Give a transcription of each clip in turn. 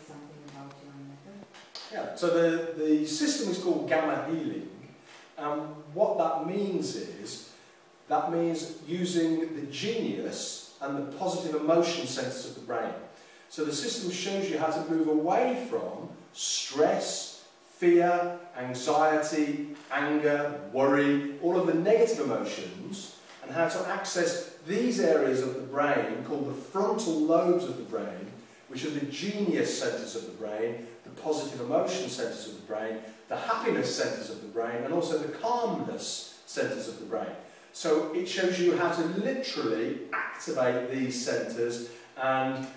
something about your method? Yeah, so the system is called Gamma Healing. What that means is, that means using the genius and the positive emotion centers of the brain. So the system shows you how to move away from stress, fear, anxiety, anger, worry, all of the negative emotions, and how to access these areas of the brain called the frontal lobes of the brain, which are the genius centers of the brain, the positive emotion centers of the brain, the happiness centers of the brain, and also the calmness centers of the brain. So it shows you how to literally activate these centers and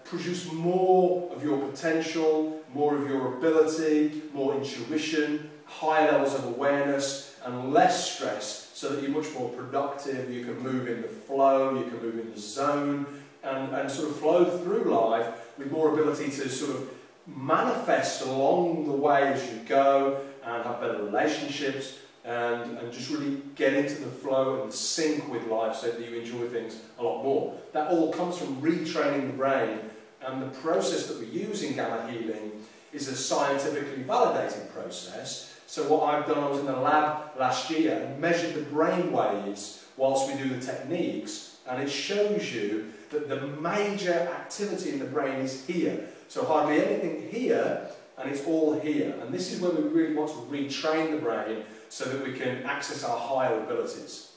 produce more of your potential, more of your ability, more intuition, higher levels of awareness, and less stress, so that you're much more productive, you can move in the flow, you can move in the zone, and sort of flow through life with more ability to sort of manifest along the way as you go, and have better relationships, and just really get into the flow and sync with life so that you enjoy things a lot more. That all comes from retraining the brain, and the process that we use in Gamma Healing is a scientifically validated process. So what I've done, I was in the lab last year and measured the brain waves whilst we do the techniques, and it shows you that the major activity in the brain is here. So hardly anything here, and it's all here. And this is where we really want to retrain the brain so that we can access our higher abilities.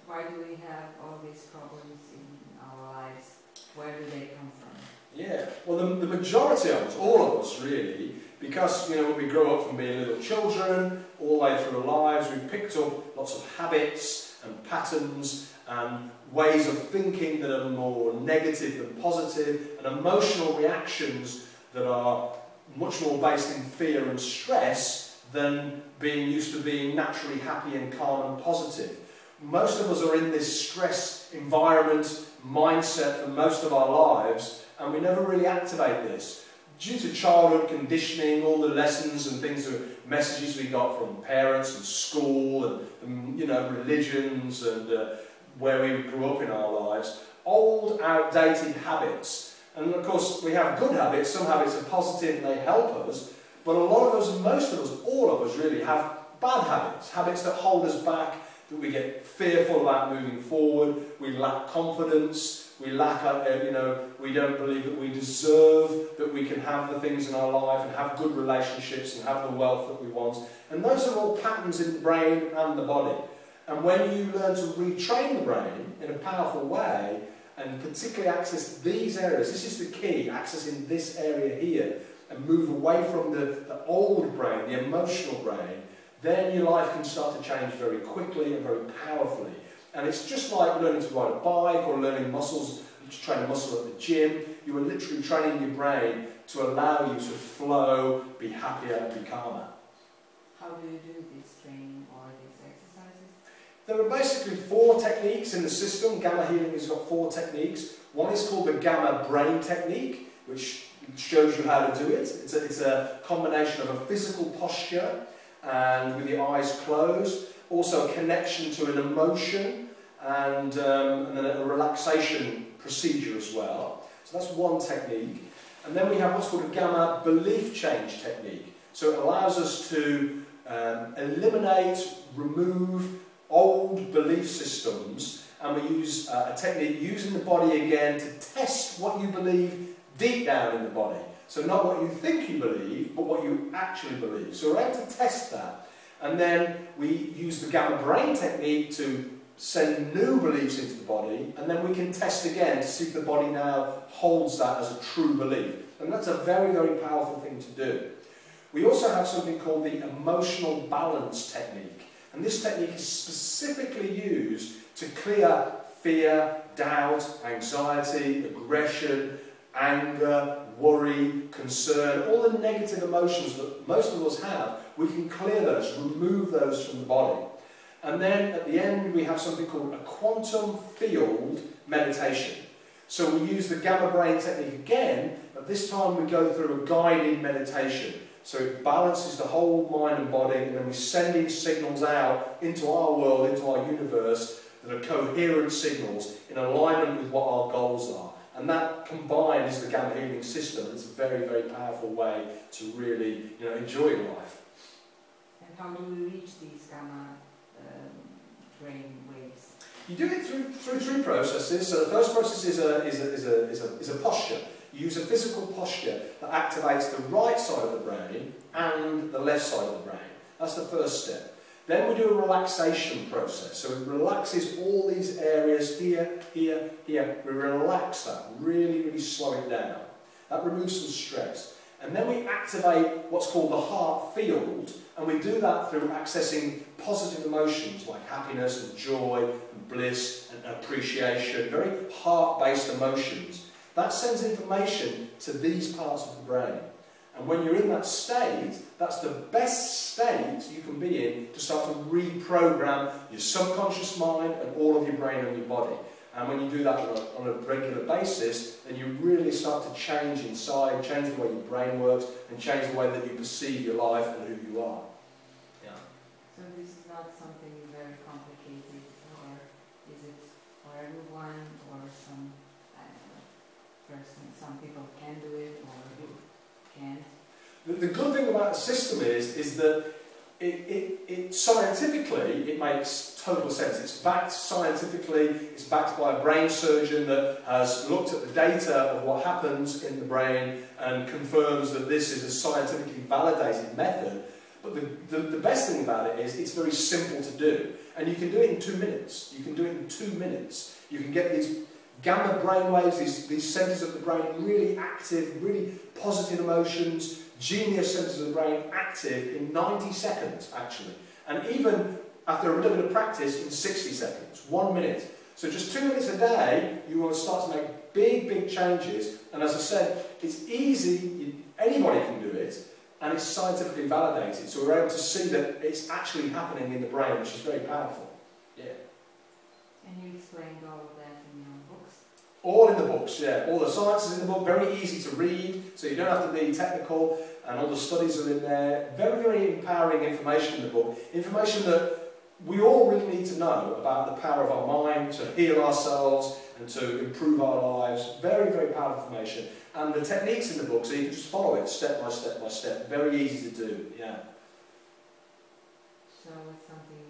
Why do we have all these problems in our lives? Where do they come from? Yeah, well the majority of us, all of us really, because when we grow up from being little children, all the way through our lives, we've picked up lots of habits and patterns and ways of thinking that are more negative than positive, and emotional reactions that are much more based in fear and stress than being used to being naturally happy and calm and positive. Most of us are in this stress environment, mindset for most of our lives, and we never really activate this. Due to childhood conditioning, all the lessons and things, messages we got from parents and school and religions and where we grew up in our lives, old, outdated habits. And of course, we have good habits. Some habits are positive and they help us, but a lot of us, most of us, all of us really have bad habits, habits that hold us back, that we get fearful about moving forward, we lack confidence, we lack, we don't believe that we deserve, that we can have the things in our life and have good relationships and have the wealth that we want. And those are all patterns in the brain and the body. And when you learn to retrain the brain in a powerful way, and particularly access these areas, this is the key, accessing this area here, and move away from the old brain, the emotional brain, then your life can start to change very quickly and very powerfully. And it's just like learning to ride a bike or learning muscles, to train a muscle at the gym. You are literally training your brain to allow you to flow, be happier and be calmer. How do you do this training or these exercises? There are basically 4 techniques in the system. Gamma Healing has got 4 techniques. One is called the Gamma Brain Technique, which shows you how to do it. It's a combination of a physical posture and with your eyes closed, also a connection to an emotion and then a relaxation procedure as well. So that's one technique. And then we have what's called a Gamma Belief Change Technique. So it allows us to eliminate, remove old belief systems, and we use a technique using the body again to test what you believe deep down in the body. So not what you think you believe, but what you actually believe. So we're able to test that. And then we use the Gamma Brain Technique to send new beliefs into the body, and then we can test again to see if the body now holds that as a true belief. And that's a very, very powerful thing to do. We also have something called the Emotional Balance Technique. And this technique is specifically used to clear fear, doubt, anxiety, aggression, anger, worry, concern, all the negative emotions that most of us have. We can clear those, remove those from the body. And then at the end we have something called a quantum field meditation. So we use the Gamma Brain Technique again, but this time we go through a guided meditation. So it balances the whole mind and body, and then we send in signals out into our world, into our universe, that are coherent signals in alignment with what our goals are. And And that combined is the gamma healing system. It's a very, very powerful way to really, enjoy your life. And how do we reach these gamma brain waves? You do it through three processes. So the first process is a posture. You use a physical posture that activates the right side of the brain and the left side of the brain. That's the first step. Then we do a relaxation process. So it relaxes all these areas here, here, here. We relax that, really, really slow it down. That removes some stress. And then we activate what's called the heart field, and we do that through accessing positive emotions like happiness and joy and bliss and appreciation, very heart-based emotions. That sends information to these parts of the brain. And when you're in that state, that's the best state you can be in to start to reprogram your subconscious mind and all of your brain and your body. And when you do that on a regular basis, then you really start to change inside, change the way your brain works, and change the way that you perceive your life and who you are. Yeah. So this is not something very complicated, or is it for everyone, or some, I don't know, person, some people can do it, or can't? The good thing about the system is that it scientifically, it makes total sense. It's backed scientifically, it's backed by a brain surgeon that has looked at the data of what happens in the brain and confirms that this is a scientifically validated method. But the best thing about it is it's very simple to do. And you can do it in 2 minutes. You can do it in 2 minutes. You can get these gamma brain waves, these centres of the brain really active, really positive emotions, genius centres of the brain active in 90 seconds actually, and even after a little bit of practice in 60 seconds, 1 minute. So just 2 minutes a day you will start to make big changes, and as I said, it's easy, anybody can do it, and it's scientifically validated, so we're able to see that it's actually happening in the brain, which is very powerful. Yeah. And you explained all of that in your books? All in the books, yeah. All the science is in the book, very easy to read, so you don't have to be technical, and all the studies are in there. Very, very empowering information in the book. Information that we all really need to know about the power of our mind to heal ourselves and to improve our lives. Very, very powerful information. And the techniques in the book, so you can just follow it step by step by step. Very easy to do, yeah. So it's something